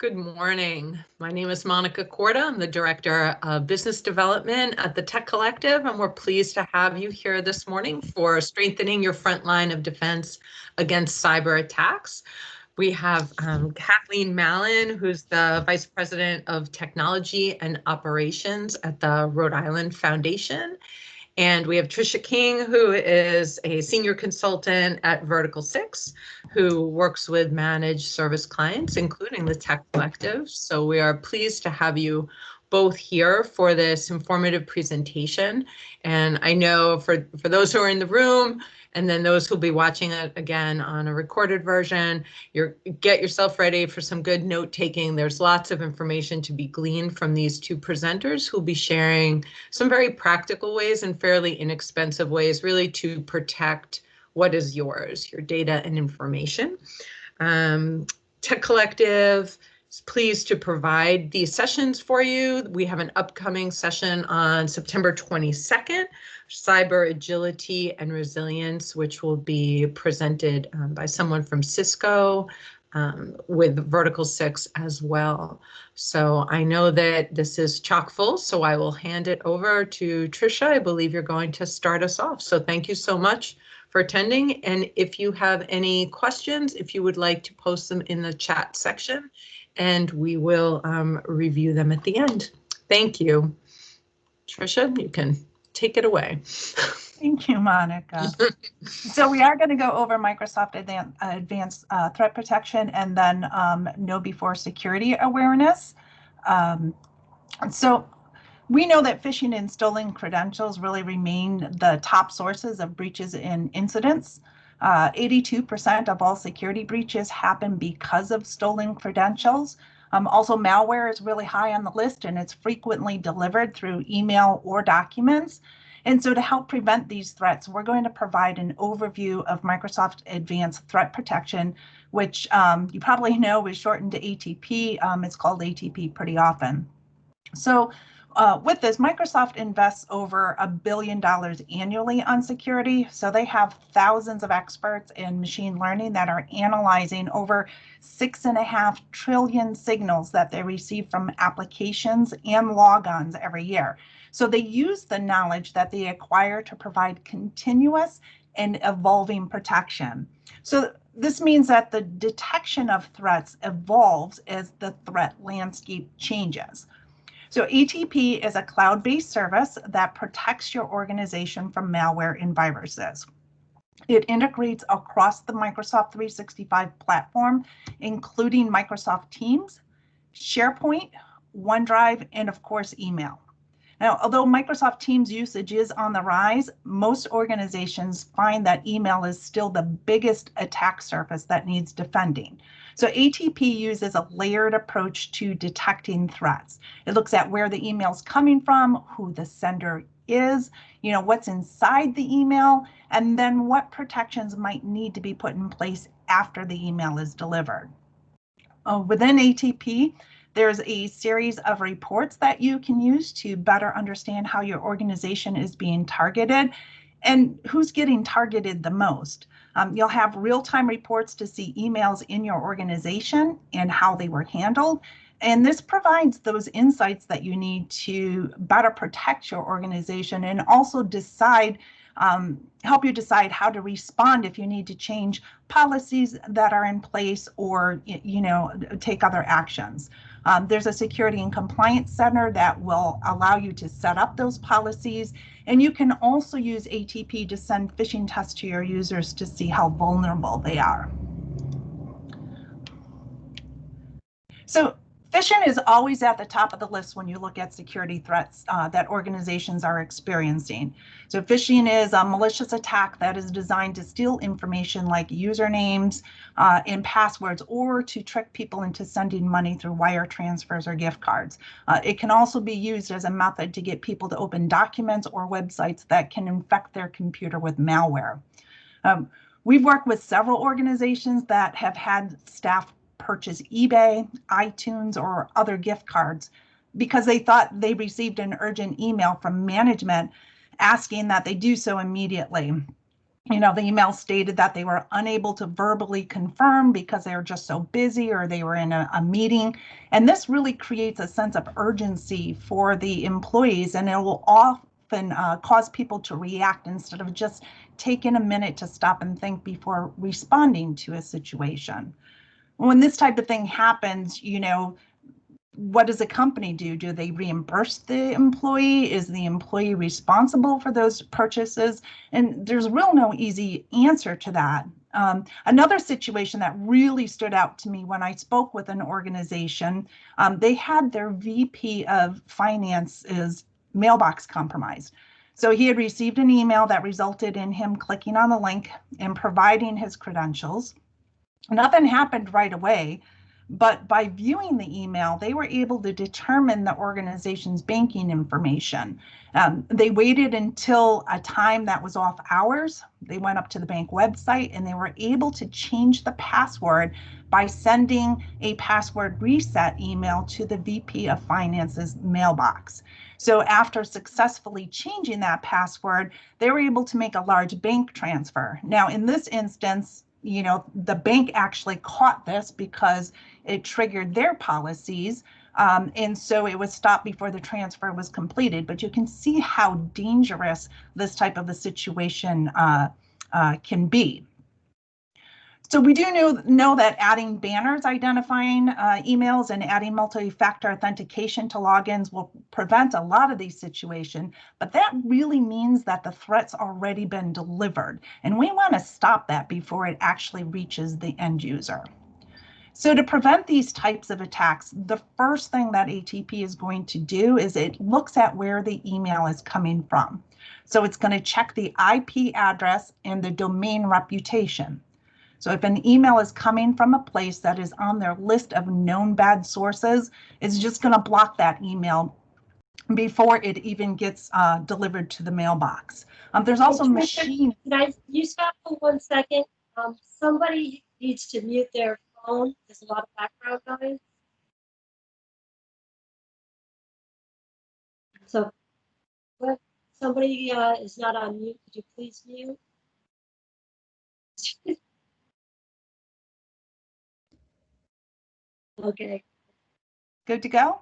Good morning. My name is Monica Corda. I'm the Director of Business Development at the Tech Collective, and we're pleased to have you here this morning for strengthening your front line of defense against cyber attacks. We have Kathleen Malin, who's the Vice President of Technology and Operations at the Rhode Island Foundation. And we have Tricia King, who is a senior consultant at Vertical 6, who works with managed service clients, including the Tech Collective. So we are pleased to have you both here for this informative presentation. And I know for those who are in the room, and then those who'll be watching it again on a recorded version, get yourself ready for some good note taking. There's lots of information to be gleaned from these two presenters who'll be sharing some very practical ways and fairly inexpensive ways really to protect what is yours, your data and information. Tech Collective is pleased to provide these sessions for you. We have an upcoming session on September 22nd, Cyber Agility and Resilience, which will be presented by someone from Cisco with Vertical 6 as well. So I know that this is chock full, so I will hand it over to Tricia. I believe you're going to start us off. So thank you so much for attending. And if you have any questions, if you would like to post them in the chat section, and we will review them at the end. Thank you. Tricia, you can take it away. Thank you, Monica. So we are going to go over Microsoft Advanced Threat Protection and then KnowBe4 Security Awareness. So we know that phishing and stolen credentials really remain the top sources of breaches and incidents. 82% of all security breaches happen because of stolen credentials. Also, malware is really high on the list, and it's frequently delivered through email or documents. And so to help prevent these threats, we're going to provide an overview of Microsoft Advanced Threat Protection, which you probably know is shortened to ATP. It's called ATP pretty often. So with this, Microsoft invests over $1 billion annually on security. So they have thousands of experts in machine learning that are analyzing over 6.5 trillion signals that they receive from applications and logons every year. So they use the knowledge that they acquire to provide continuous and evolving protection. So this means that the detection of threats evolves as the threat landscape changes. So ATP is a cloud-based service that protects your organization from malware and viruses. It integrates across the Microsoft 365 platform, including Microsoft Teams, SharePoint, OneDrive, and of course, email. Now, although Microsoft Teams usage is on the rise, most organizations find that email is still the biggest attack surface that needs defending. So ATP uses a layered approach to detecting threats. It looks at where the email is coming from, who the sender is, what's inside the email, and then what protections might need to be put in place after the email is delivered. Within ATP, there's a series of reports that you can use to better understand how your organization is being targeted and who's getting targeted the most. You'll have real-time reports to see emails in your organization and how they were handled. And this provides those insights that you need to better protect your organization and also decide, help you decide how to respond if you need to change policies that are in place or, take other actions. There's a security and compliance center that will allow you to set up those policies. And you can also use ATP to send phishing tests to your users to see how vulnerable they are. So phishing is always at the top of the list when you look at security threats that organizations are experiencing. So phishing is a malicious attack that is designed to steal information like usernames and passwords, or to trick people into sending money through wire transfers or gift cards. It can also be used as a method to get people to open documents or websites that can infect their computer with malware. We've worked with several organizations that have had staff purchase eBay, iTunes, or other gift cards because they thought they received an urgent email from management asking that they do so immediately. The email stated that they were unable to verbally confirm because they were just so busy or they were in a meeting. And this really creates a sense of urgency for the employees, and it will often cause people to react instead of just taking a minute to stop and think before responding to a situation. When this type of thing happens, what does a company do? Do they reimburse the employee? Is the employee responsible for those purchases? And there's no easy answer to that. Another situation that really stood out to me when I spoke with an organization, they had their VP of Finance's mailbox compromised. So he had received an email that resulted in him clicking on the link and providing his credentials. Nothing happened right away, but by viewing the email, they were able to determine the organization's banking information. They waited until a time that was off hours. They went up to the bank website and they were able to change the password by sending a password reset email to the VP of Finance's mailbox. So after successfully changing that password, they were able to make a large bank transfer. Now, in this instance, the bank actually caught this because it triggered their policies. And so it was stopped before the transfer was completed. But you can see how dangerous this type of a situation can be. So we do know that adding banners identifying emails and adding multi-factor authentication to logins will prevent a lot of these situations, but that really means that the threat's already been delivered, and we want to stop that before it actually reaches the end user. So to prevent these types of attacks, the first thing that ATP is going to do is it looks at where the email is coming from. So it's going to check the IP address and the domain reputation. So if an email is coming from a place that is on their list of known bad sources, it's just going to block that email before it even gets delivered to the mailbox. There's also machine. You stop for 1 second? Somebody needs to mute their phone. There's a lot of background noise. So, if somebody is not on mute, could you please mute? Okay. Good to go?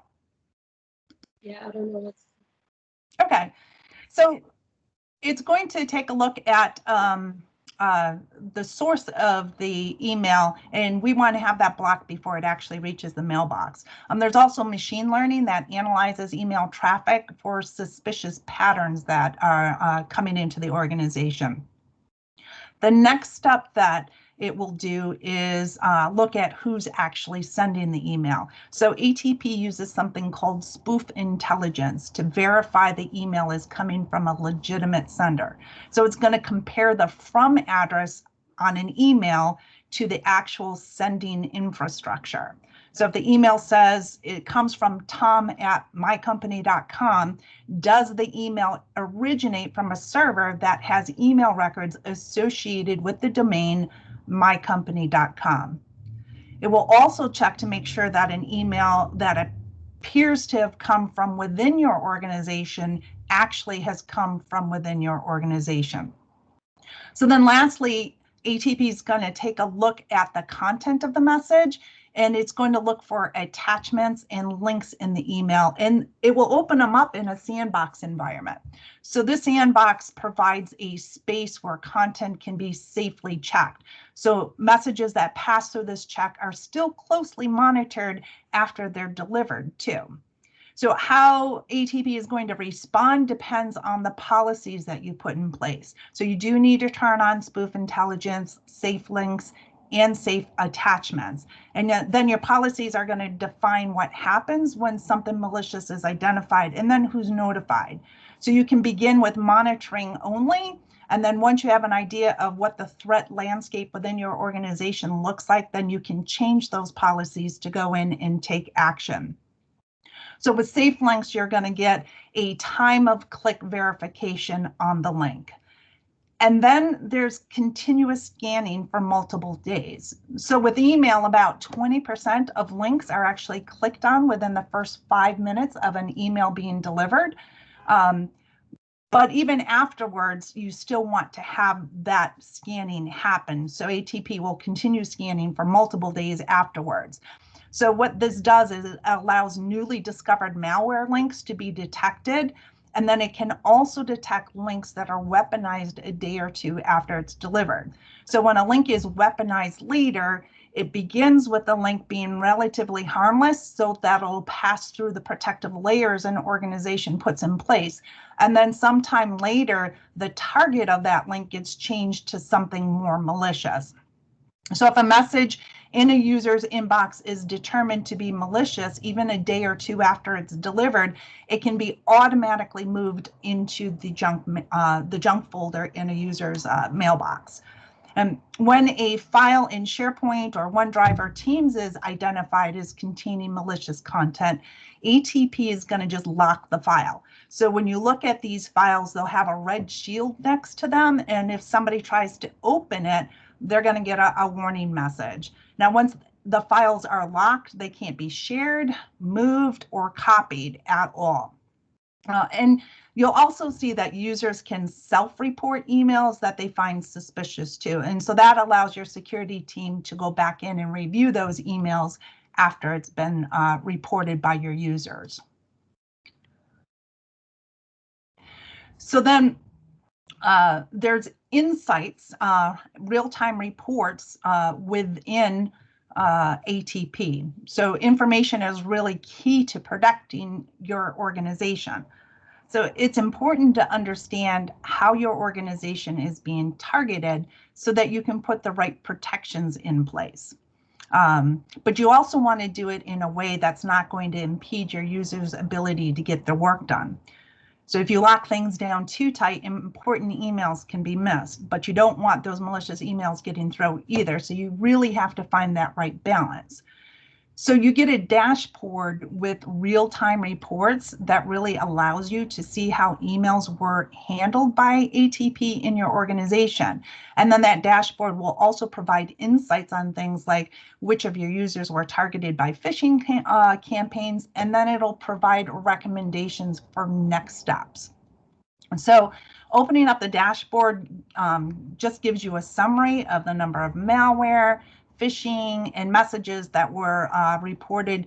Yeah, I don't know what's. Okay, so it's going to take a look at the source of the email, and we want to have that blocked before it actually reaches the mailbox. There's also machine learning that analyzes email traffic for suspicious patterns that are coming into the organization. The next step that it will do is look at who's actually sending the email. So ATP uses something called spoof intelligence to verify the email is coming from a legitimate sender. So it's going to compare the from address on an email to the actual sending infrastructure. So if the email says it comes from tom@mycompany.com, does the email originate from a server that has email records associated with the domain mycompany.com? It will also check to make sure that an email that appears to have come from within your organization actually has come from within your organization. So then lastly, ATP is going to take a look at the content of the message, and it's going to look for attachments and links in the email, and it will open them up in a sandbox environment. So this sandbox provides a space where content can be safely checked. So messages that pass through this check are still closely monitored after they're delivered too. So how ATP is going to respond depends on the policies that you put in place. So you do need to turn on spoof intelligence, safe links, and safe attachments. And then your policies are going to define what happens when something malicious is identified and then who's notified. So you can begin with monitoring only. And then once you have an idea of what the threat landscape within your organization looks like, then you can change those policies to go in and take action. So with safe links, you're going to get a time of click verification on the link. And then there's continuous scanning for multiple days. So with email, about 20% of links are actually clicked on within the first 5 minutes of an email being delivered. But even afterwards, you still want to have that scanning happen. So ATP will continue scanning for multiple days afterwards. So what this does is it allows newly discovered malware links to be detected, and then it can also detect links that are weaponized a day or two after it's delivered. So when a link is weaponized later, it begins with the link being relatively harmless, so that'll pass through the protective layers an organization puts in place. And then sometime later, the target of that link gets changed to something more malicious. So if a message in a user's inbox is determined to be malicious, even a day or two after it's delivered, it can be automatically moved into the junk folder in a user's mailbox. And when a file in SharePoint or OneDrive or Teams is identified as containing malicious content, ATP is going to just lock the file. So when you look at these files, they'll have a red shield next to them. And if somebody tries to open it, they're going to get a warning message. Now, once the files are locked, they can't be shared, moved, or copied at all. And you'll also see that users can self-report emails that they find suspicious too. And so that allows your security team to go back in and review those emails after it's been reported by your users. So then there's insights, real-time reports within ATP. So information is really key to protecting your organization. So it's important to understand how your organization is being targeted so that you can put the right protections in place. But you also want to do it in a way that's not going to impede your users' ability to get their work done. So if you lock things down too tight, important emails can be missed, but you don't want those malicious emails getting through either. So you really have to find that right balance. So you get a dashboard with real-time reports that really allows you to see how emails were handled by ATP in your organization. And then that dashboard will also provide insights on things like which of your users were targeted by phishing campaigns, and then it'll provide recommendations for next steps. So opening up the dashboard just gives you a summary of the number of malware, phishing, and messages that were reported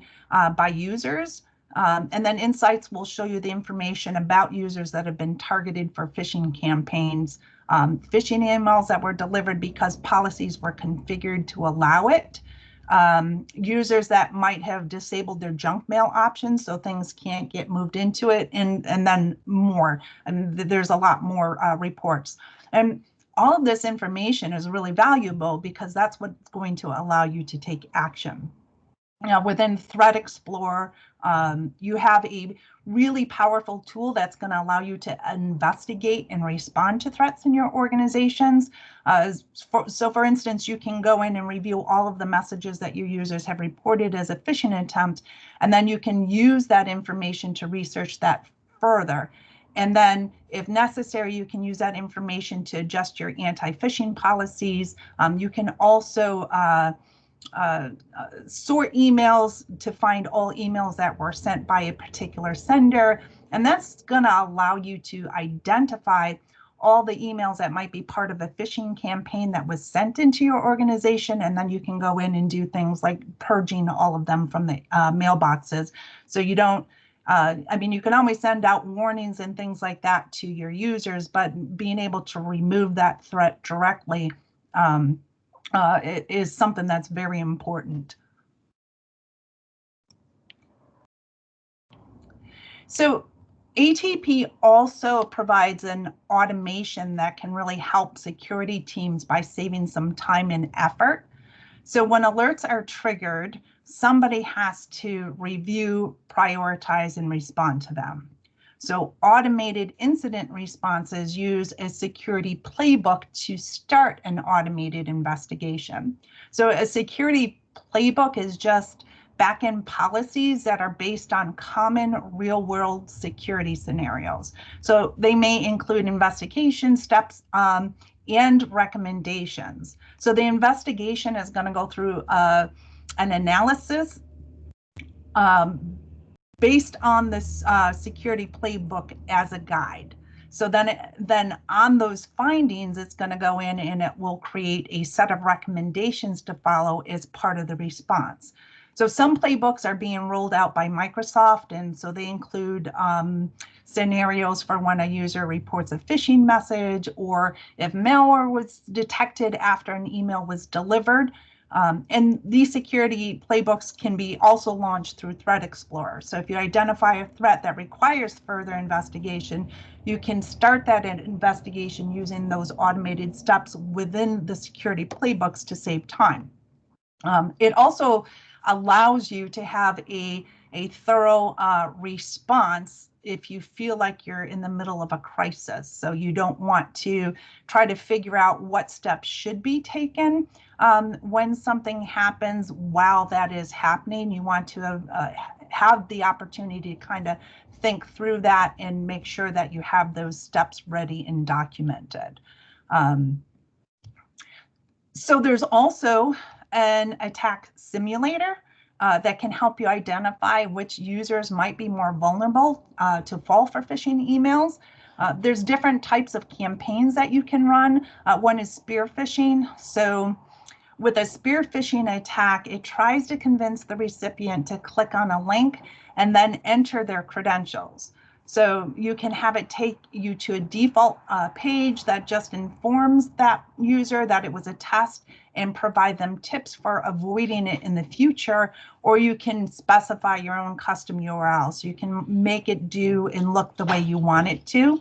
by users. And then insights will show you the information about users that have been targeted for phishing campaigns, phishing emails that were delivered because policies were configured to allow it, users that might have disabled their junk mail options so things can't get moved into it, and then more. And there's a lot more reports. And all of this information is really valuable because that's what's going to allow you to take action. Now, within Threat Explorer, you have a really powerful tool that's going to allow you to investigate and respond to threats in your organizations. So for instance, you can go in and review all of the messages that your users have reported as a phishing attempt, and then you can use that information to research that further. And then if necessary, you can use that information to adjust your anti-phishing policies. You can also sort emails to find all emails that were sent by a particular sender. And that's going to allow you to identify all the emails that might be part of a phishing campaign that was sent into your organization. And then you can go in and do things like purging all of them from the mailboxes. So you don't, I mean, you can always send out warnings and things like that to your users, but being able to remove that threat directly it is something that's very important. So ATP also provides an automation that can really help security teams by saving some time and effort. So when alerts are triggered, somebody has to review, prioritize, and respond to them. So automated incident responses use a security playbook to start an automated investigation. So a security playbook is just back-end policies that are based on common real-world security scenarios. So they may include investigation steps and recommendations. So the investigation is going to go through an analysis based on this security playbook as a guide. So then on those findings, it's going to go in and it will create a set of recommendations to follow as part of the response. So some playbooks are being rolled out by Microsoft, and so they include scenarios for when a user reports a phishing message, or if malware was detected after an email was delivered. And these security playbooks can be also launched through Threat Explorer. So if you identify a threat that requires further investigation, you can start that investigation using those automated steps within the security playbooks to save time. It also allows you to have a thorough response if you feel like you're in the middle of a crisis. So you don't want to try to figure out what steps should be taken when something happens while that is happening. You want to have the opportunity to kind of think through that and make sure that you have those steps ready and documented. So there's also an attack simulator that can help you identify which users might be more vulnerable to fall for phishing emails. There's different types of campaigns that you can run. One is spearfishing. So with a spearfishing attack, it tries to convince the recipient to click on a link and then enter their credentials. So you can have it take you to a default page that just informs that user that it was a test and provide them tips for avoiding it in the future, or you can specify your own custom URL so you can make it do and look the way you want it to.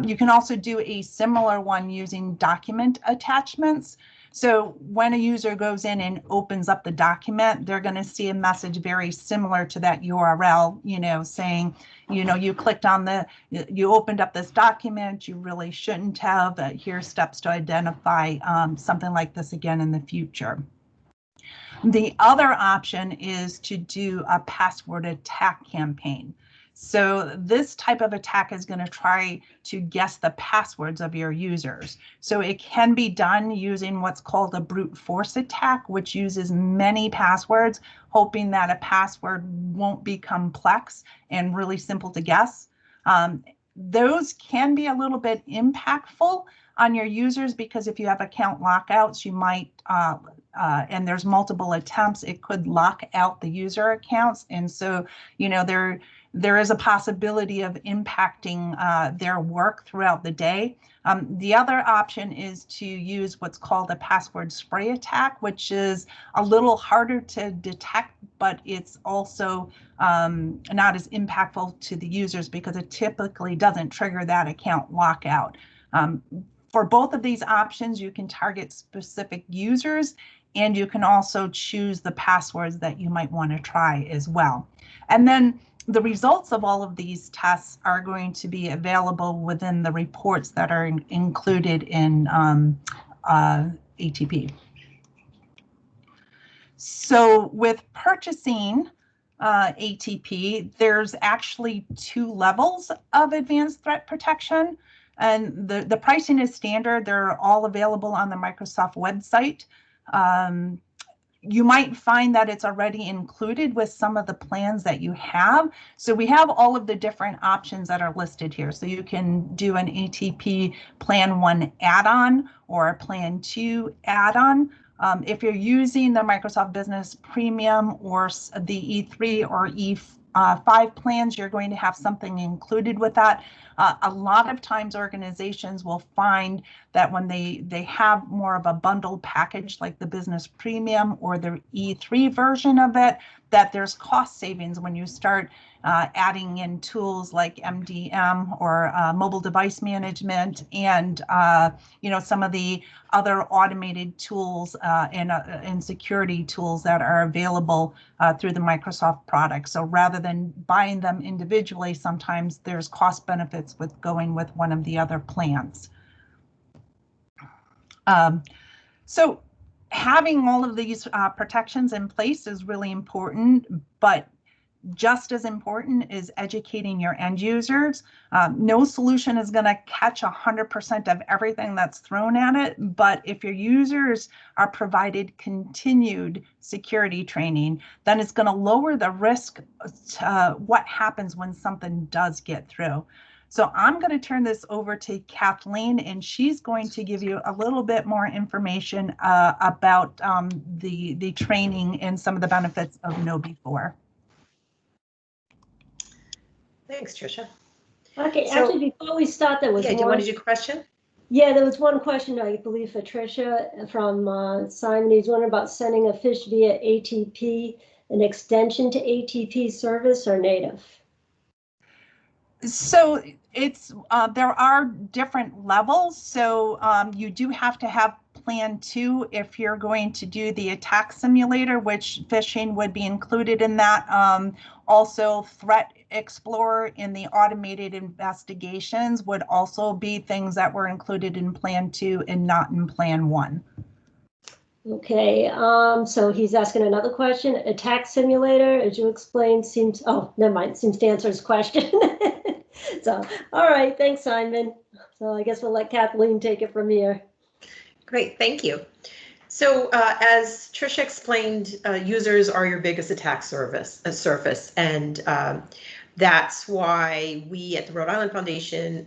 You can also do a similar one using document attachments. So when a user goes in and opens up the document, they're going to see a message very similar to that URL, saying, you clicked on you opened up this document, you really shouldn't have. Here's steps to identify something like this again in the future. The other option is to do a password attack campaign. So this type of attack is going to try to guess the passwords of your users. So it can be done using what's called a brute force attack, which uses many passwords, hoping that a password won't be complex and really simple to guess. Those can be a little bit impactful on your users because if you have account lockouts, you might, and there's multiple attempts, it could lock out the user accounts. And so, there is a possibility of impacting their work throughout the day. The other option is to use what's called a password spray attack, which is a little harder to detect, but it's also not as impactful to the users because it typically doesn't trigger that account lockout. For both of these options, you can target specific users, and you can also choose the passwords that you might want to try as well. And then the results of all of these tests are going to be available within the reports that are included in ATP. So with purchasing ATP, there's actually 2 levels of advanced threat protection. And the pricing is standard. They're all available on the Microsoft website. You might find that it's already included with some of the plans that you have. So we have all of the different options that are listed here. So you can do an ATP Plan 1 add-on or a Plan 2 add-on. If you're using the Microsoft Business Premium or the E3 or E5 plans, you're going to have something included with that. A lot of times organizations will find that when they have more of a bundled package like the Business Premium or the E3 version of it, that there's cost savings when you start adding in tools like MDM or mobile device management and some of the other automated tools and security tools that are available through the Microsoft products. So rather than buying them individually, sometimes there's cost benefits with going with one of the other plans. So having all of these protections in place is really important, but just as important is educating your end users. No solution is going to catch 100% of everything that's thrown at it, but if your users are provided continued security training, then it's going to lower the risk to what happens when something does get through. So I'm going to turn this over to Kathleen, and she's going to give you a little bit more information about the training and some of the benefits of KnowBe4. Thanks, Tricia. Okay, So- actually, before we start, there was Yeah, do you one. want to do a question? Yeah, there was one question, I believe, for Tricia from Simon. He's wondering about sending a fish via ATP, an extension to ATP service or native. So it's there are different levels. So you do have to have plan 2 if you're going to do the attack simulator, which phishing would be included in that. Also, Threat Explorer in the automated investigations would also be things that were included in plan 2 and not in plan 1. Okay, so he's asking another question. Attack simulator, as you explained, seems, oh, never mind, seems to answer his question. So, all right, thanks, Simon. So I guess we'll let Kathleen take it from here. Great, thank you. So as Tricia explained, users are your biggest attack surface, and that's why we at the Rhode Island Foundation,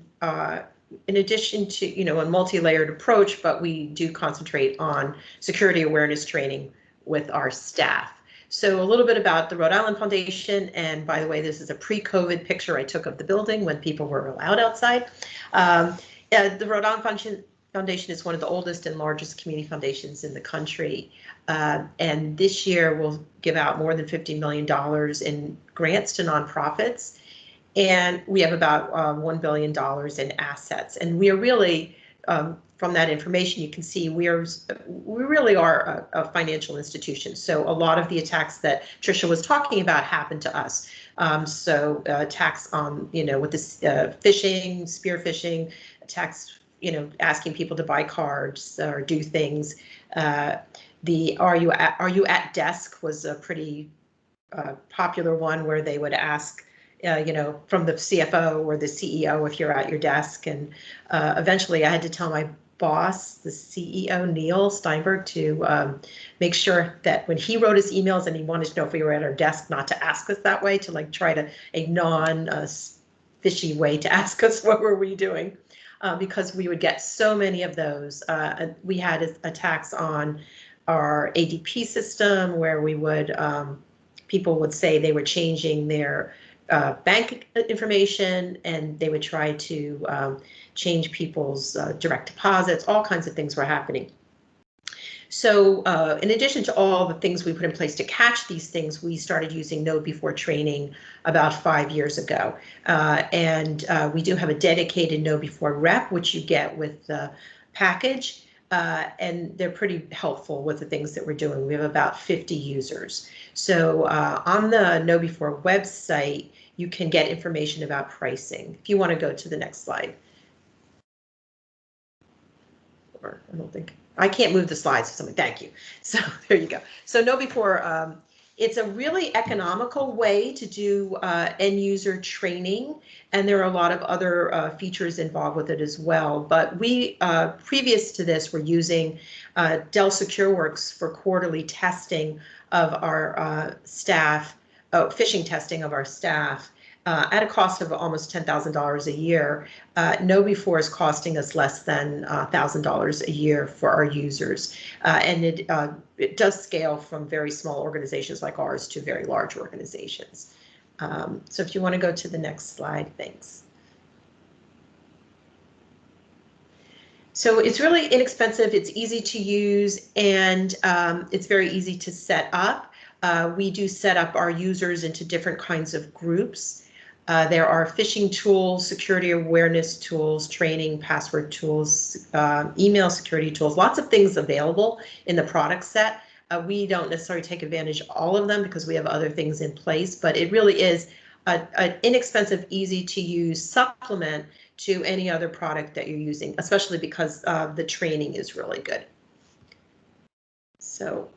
in addition to a multi-layered approach, but we do concentrate on security awareness training with our staff. So a little bit about the Rhode Island Foundation, and by the way, this is a pre-COVID picture I took of the building when people were allowed outside. The Rhode Island Foundation is one of the oldest and largest community foundations in the country. And this year we'll give out more than $50 million in grants to nonprofits. And we have about $1 billion in assets. And we are really, from that information, you can see we really are a financial institution. So a lot of the attacks that Tricia was talking about happened to us. So attacks on, with this phishing, spearfishing, attacks, asking people to buy cards or do things. The are you at desk was a pretty popular one where they would ask, from the CFO or the CEO if you're at your desk. And eventually I had to tell my boss, the CEO, Neil Steinberg, to make sure that when he wrote his emails and he wanted to know if we were at our desk, not to ask us that way, to try to a non-fishy way to ask us what were we doing. Because we would get so many of those. We had attacks on our ADP system where we would, people would say they were changing their bank information, and they would try to change people's direct deposits. All kinds of things were happening. So in addition to all the things we put in place to catch these things, we started using KnowBe4 training about 5 years ago. And we do have a dedicated KnowBe4 rep, which you get with the package. And they're pretty helpful with the things that we're doing. We have about 50 users. So on the KnowBe4 website, you can get information about pricing. If you want to go to the next slide. Or I don't think. I can't move the slides or something. Thank you. So there you go. So KnowBe4, it's a really economical way to do end user training, and there are a lot of other features involved with it as well. But we, previous to this, were using Dell SecureWorks for quarterly testing of our staff, phishing testing of our staff. At a cost of almost $10,000 a year. KnowBe4 is costing us less than $1,000 a year for our users. And it does scale from very small organizations like ours to very large organizations. So if you want to go to the next slide, thanks. So it's really inexpensive, it's easy to use, and it's very easy to set up. We do set up our users into different kinds of groups. There are phishing tools, security awareness tools, training, password tools, email security tools, lots of things available in the product set. We don't necessarily take advantage of all of them because we have other things in place, but it really is an inexpensive, easy to use supplement to any other product that you're using, especially because the training is really good. So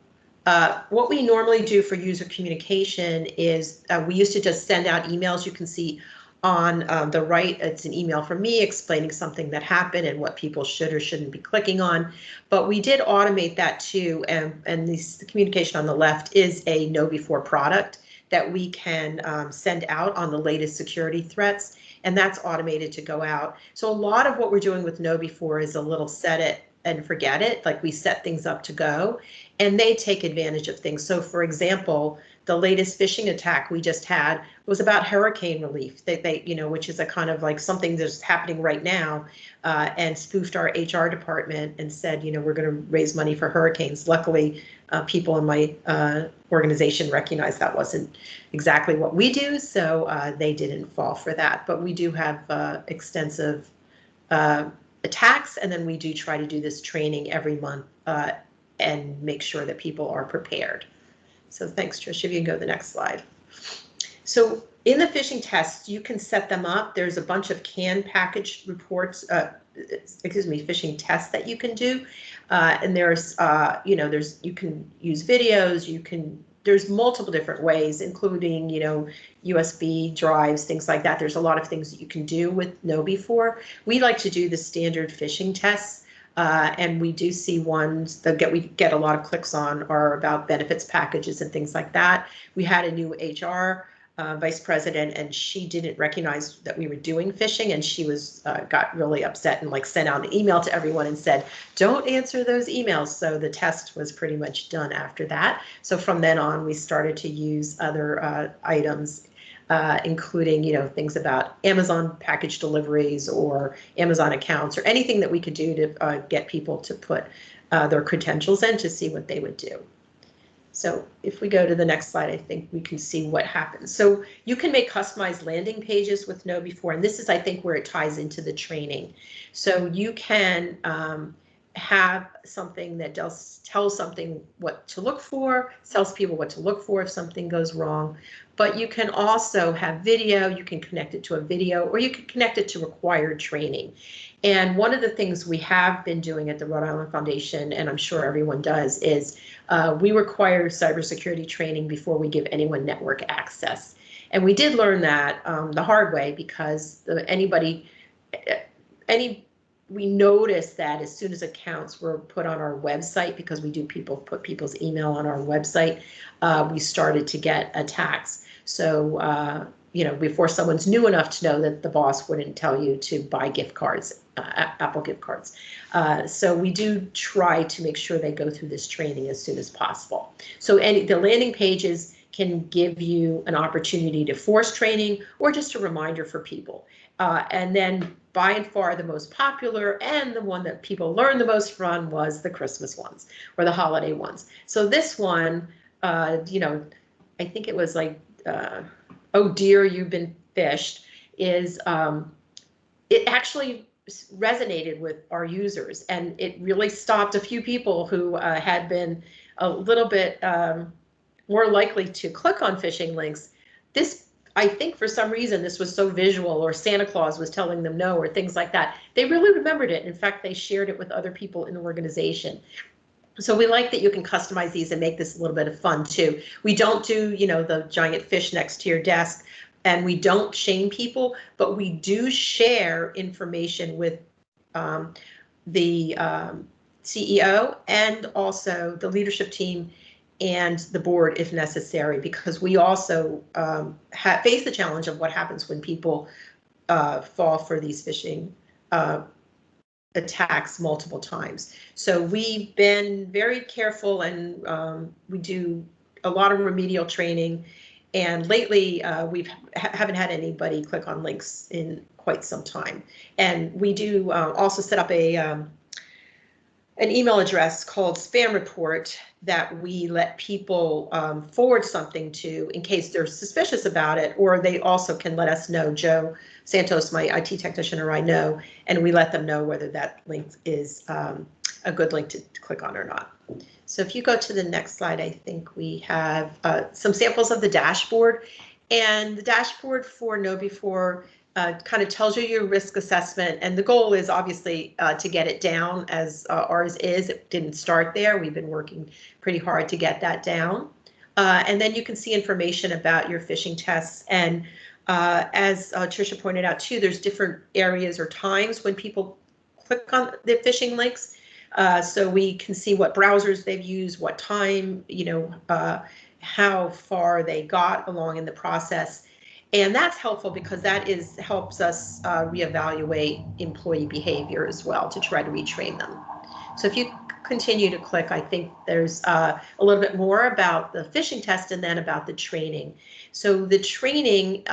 what we normally do for user communication is we used to just send out emails. You can see on the right, it's an email from me explaining something that happened and what people should or shouldn't be clicking on. But we did automate that too. And the communication on the left is a KnowBe4 product that we can send out on the latest security threats. and that's automated to go out. So a lot of what we're doing with KnowBe4 is a little set it and forget it, like we set things up to go, and they take advantage of things. So for example, the latest phishing attack we just had was about hurricane relief. They you know, which is a kind of like something that's happening right now, and spoofed our HR department and said, you know, we're going to raise money for hurricanes. Luckily, people in my organization recognized that wasn't exactly what we do, so they didn't fall for that. But we do have extensive attacks, and then we do try to do this training every month and make sure that people are prepared. So thanks, Tricia. If you can go to the next slide. So in the phishing tests, you can set them up. There's a bunch of canned package reports, phishing tests that you can do. And there's, you know, you can use videos, there's multiple different ways, including, you know, USB drives, things like that. There's a lot of things that you can do with KnowBe4. We like to do the standard phishing tests. And we do see ones that we get a lot of clicks on are about benefits packages and things like that. We had a new HR vice president, and she didn't recognize that we were doing phishing, and she was got really upset and like sent out an email to everyone and said, don't answer those emails. So the test was pretty much done after that. So from then on, we started to use other items, including, you know, things about Amazon package deliveries or Amazon accounts or anything that we could do to get people to put their credentials in to see what they would do. So if we go to the next slide, I think we can see what happens. So you can make customized landing pages with KnowBe4, and this is, I think, where it ties into the training. So you can have something that tells something what to look for, tells people what to look for if something goes wrong. But you can also have video, you can connect it to a video, or you can connect it to required training. And one of the things we have been doing at the Rhode Island Foundation, and I'm sure everyone does, is we require cybersecurity training before we give anyone network access. And we did learn that the hard way, because we noticed that as soon as accounts were put on our website, because we do put people's email on our website, we started to get attacks. So, you know, before someone's new enough to know that the boss wouldn't tell you to buy gift cards, Apple gift cards. So we do try to make sure they go through this training as soon as possible. So the landing pages can give you an opportunity to force training or just a reminder for people. And then by and far the most popular and the one that people learned the most from was the Christmas ones or the holiday ones. So this one, you know, I think it was like, oh dear, you've been phished, is it actually resonated with our users, and it really stopped a few people who had been a little bit more likely to click on phishing links. This, I think for some reason, this was so visual, or Santa Claus was telling them no, or things like that. They really remembered it. In fact, they shared it with other people in the organization. So we like that you can customize these and make this a little bit of fun too. We don't do, you know, the giant fish next to your desk, and we don't shame people, but we do share information with the CEO and also the leadership team and the board if necessary, because we also face the challenge of what happens when people fall for these phishing attacks multiple times. So we've been very careful, and we do a lot of remedial training. And lately, we haven't had anybody click on links in quite some time. And we do also set up an email address called Spam Report that we let people forward something to in case they're suspicious about it, or they also can let us know. Joe Santos, my IT technician, or I know, and we let them know whether that link is a good link to click on or not. So if you go to the next slide, I think we have some samples of the dashboard. And the dashboard for KnowBe4 kind of tells you your risk assessment. And the goal is obviously to get it down, as ours is. It didn't start there. We've been working pretty hard to get that down. And then you can see information about your phishing tests. And as Tricia pointed out too, there's different areas or times when people click on the phishing links. So we can see what browsers they've used, what time, you know, how far they got along in the process. And that's helpful because that helps us reevaluate employee behavior as well to try to retrain them. So if you continue to click, I think there's a little bit more about the phishing test and then about the training. So the training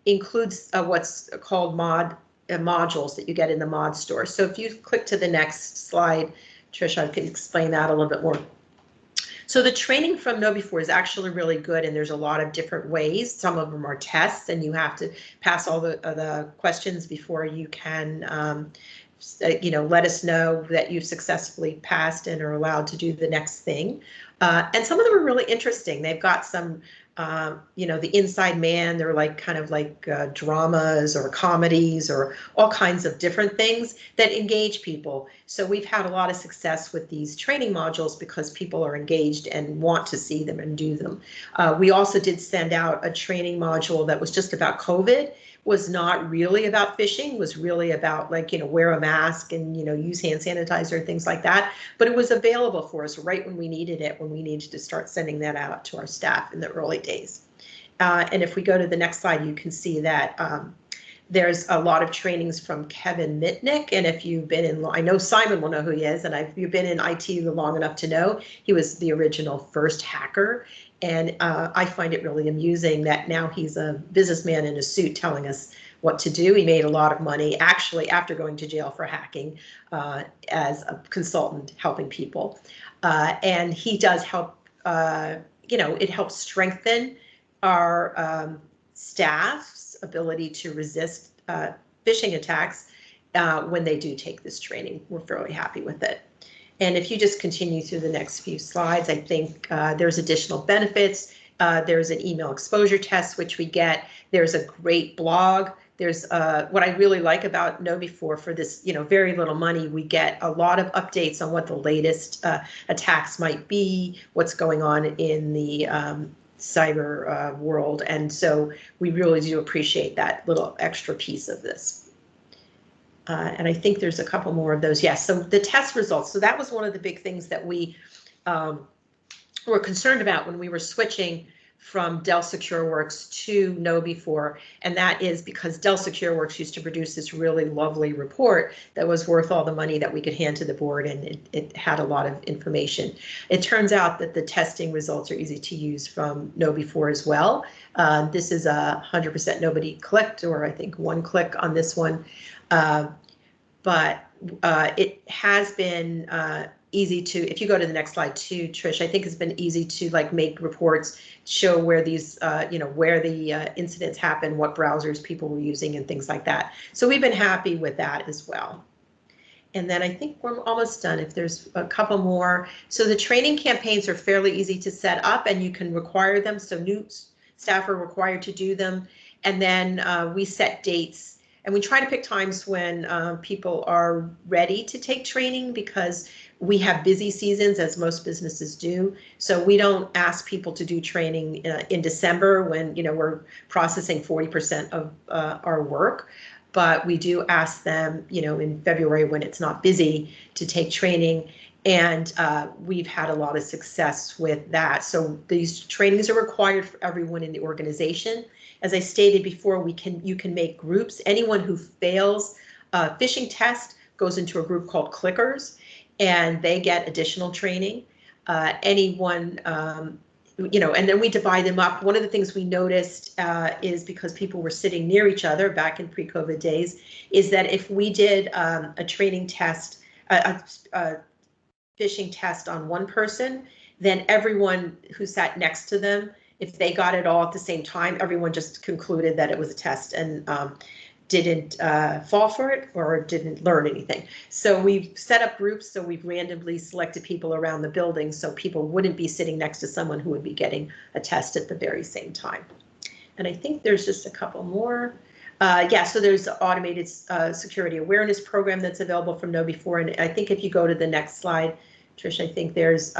includes what's called modules that you get in the mod store. So if you click to the next slide, Tricia, I can explain that a little bit more. So the training from KnowBe4 is actually really good, and there's a lot of different ways. Some of them are tests, and you have to pass all the questions before you can, let us know that you've successfully passed and are allowed to do the next thing. And some of them are really interesting. They've got some, the inside man, they're like kind of like dramas or comedies or all kinds of different things that engage people. So we've had a lot of success with these training modules because people are engaged and want to see them and do them. We also did send out a training module that was just about COVID. Was not really about phishing, was really about wear a mask and, use hand sanitizer and things like that. But it was available for us right when we needed it, when we needed to start sending that out to our staff in the early days. And if we go to the next slide, you can see that there's a lot of trainings from Kevin Mitnick. And if you've been in, I know Simon will know who he is, and if you've been in IT long enough to know, he was the original first hacker. And I find it really amusing that now he's a businessman in a suit telling us what to do. He made a lot of money actually after going to jail for hacking as a consultant helping people. And he does help, it helps strengthen our staff's ability to resist phishing attacks when they do take this training. We're fairly happy with it. And if you just continue through the next few slides, I think there's additional benefits. There's an email exposure test, which we get. There's a great blog. There's what I really like about KnowBe4 for this, very little money. We get a lot of updates on what the latest attacks might be, what's going on in the cyber world. And so we really do appreciate that little extra piece of this. And I think there's a couple more of those. Yes, so the test results. So that was one of the big things that we were concerned about when we were switching from Dell SecureWorks to KnowBe4. And that is because Dell SecureWorks used to produce this really lovely report that was worth all the money that we could hand to the board, and it had a lot of information. It turns out that the testing results are easy to use from KnowBe4 as well. This is 100% nobody clicked, or I think one click on this one. But it has been easy to, if you go to the next slide too, Trish, I think it's been easy to make reports, show where these, where the incidents happen, what browsers people were using and things like that. So we've been happy with that as well. And then I think we're almost done if there's a couple more. So the training campaigns are fairly easy to set up and you can require them. So new staff are required to do them. And then we set dates. And we try to pick times when people are ready to take training because we have busy seasons, as most businesses do. So we don't ask people to do training in December when we're processing 40% of our work. But we do ask them, in February when it's not busy, to take training. And we've had a lot of success with that. So these trainings are required for everyone in the organization. As I stated before, you can make groups. Anyone who fails a phishing test goes into a group called clickers, and they get additional training. Anyone, and then we divide them up. One of the things we noticed is because people were sitting near each other back in pre-COVID days, is that if we did a training test, a phishing test on one person, then everyone who sat next to them, if they got it all at the same time, everyone just concluded that it was a test and didn't fall for it or didn't learn anything. So we've set up groups, so we've randomly selected people around the building so people wouldn't be sitting next to someone who would be getting a test at the very same time. And I think there's just a couple more. So there's the automated security awareness program that's available from KnowBe4. And I think if you go to the next slide, Trish, I think there's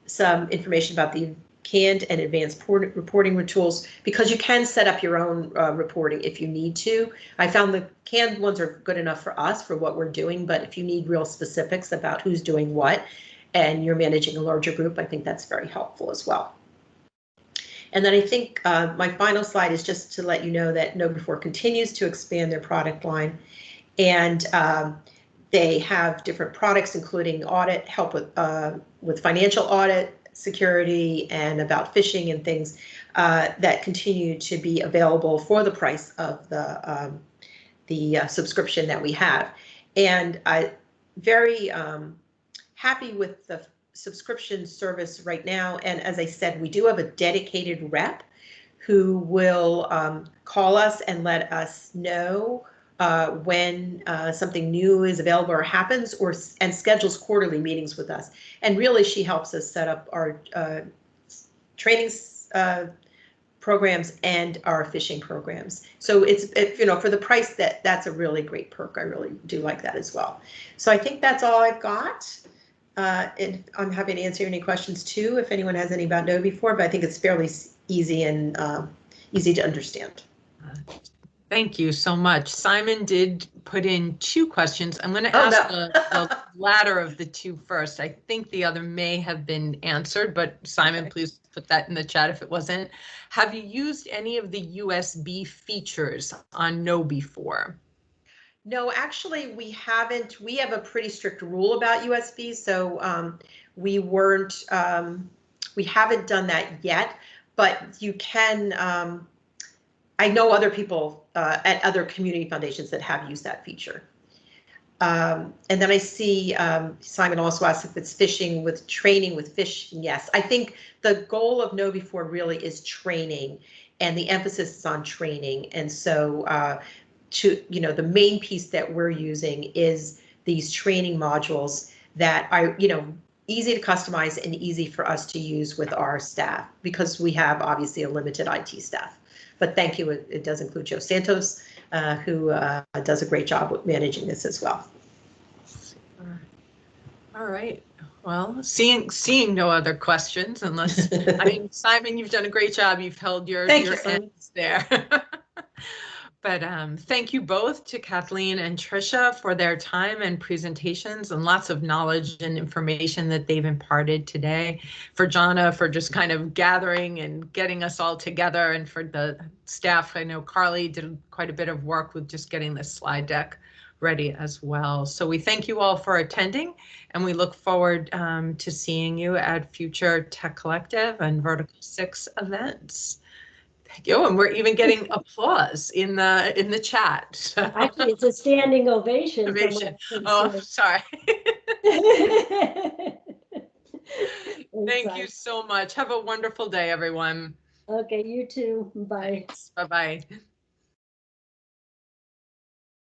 some information about the canned and advanced reporting tools, because you can set up your own reporting if you need to. I found the canned ones are good enough for us for what we're doing, but if you need real specifics about who's doing what and you're managing a larger group, I think that's very helpful as well. And then I think my final slide is just to let you know that KnowBe4 continues to expand their product line, and they have different products, including audit, help with financial audit, security, and about phishing and things that continue to be available for the price of the subscription that we have. And I'm very happy with the subscription service right now. And as I said, we do have a dedicated rep who will call us and let us know when something new is available or happens, and schedules quarterly meetings with us. And really, she helps us set up our trainings programs and our phishing programs. So it's for the price that's a really great perk. I really do like that as well. So I think that's all I've got. And I'm happy to answer any questions too if anyone has any about KnowBe4, but I think it's fairly easy and easy to understand. Thank you so much. Simon did put in 2 questions. I'm going to ask the latter of the 2 first. I think the other may have been answered, but Simon, okay, please put that in the chat if it wasn't. Have you used any of the USB features on KnowBe4? No, actually, we haven't. We have a pretty strict rule about USB, so we haven't done that yet, but you can. I know other people at other community foundations that have used that feature. And then I see Simon also asked if it's phishing with training with phishing. Yes, I think the goal of KnowBe4 really is training, and the emphasis is on training. And so the main piece that we're using is these training modules that are, easy to customize and easy for us to use with our staff, because we have obviously a limited IT staff. But thank you. It does include Joe Santos, who does a great job with managing this as well. All right. Well, seeing no other questions, unless I mean, Simon, you've done a great job. You've held your ends there. But thank you both to Kathleen and Tricia for their time and presentations and lots of knowledge and information that they've imparted today. For Jonna, for just kind of gathering and getting us all together, and for the staff. I know Carly did quite a bit of work with just getting this slide deck ready as well. So we thank you all for attending, and we look forward to seeing you at future Tech Collective and Vertical 6 events. Thank you, and we're even getting applause in the chat. Actually, it's a standing ovation. Oh, sorry. Thank you so much. Have a wonderful day, everyone. Okay, you too. Bye. Bye-bye.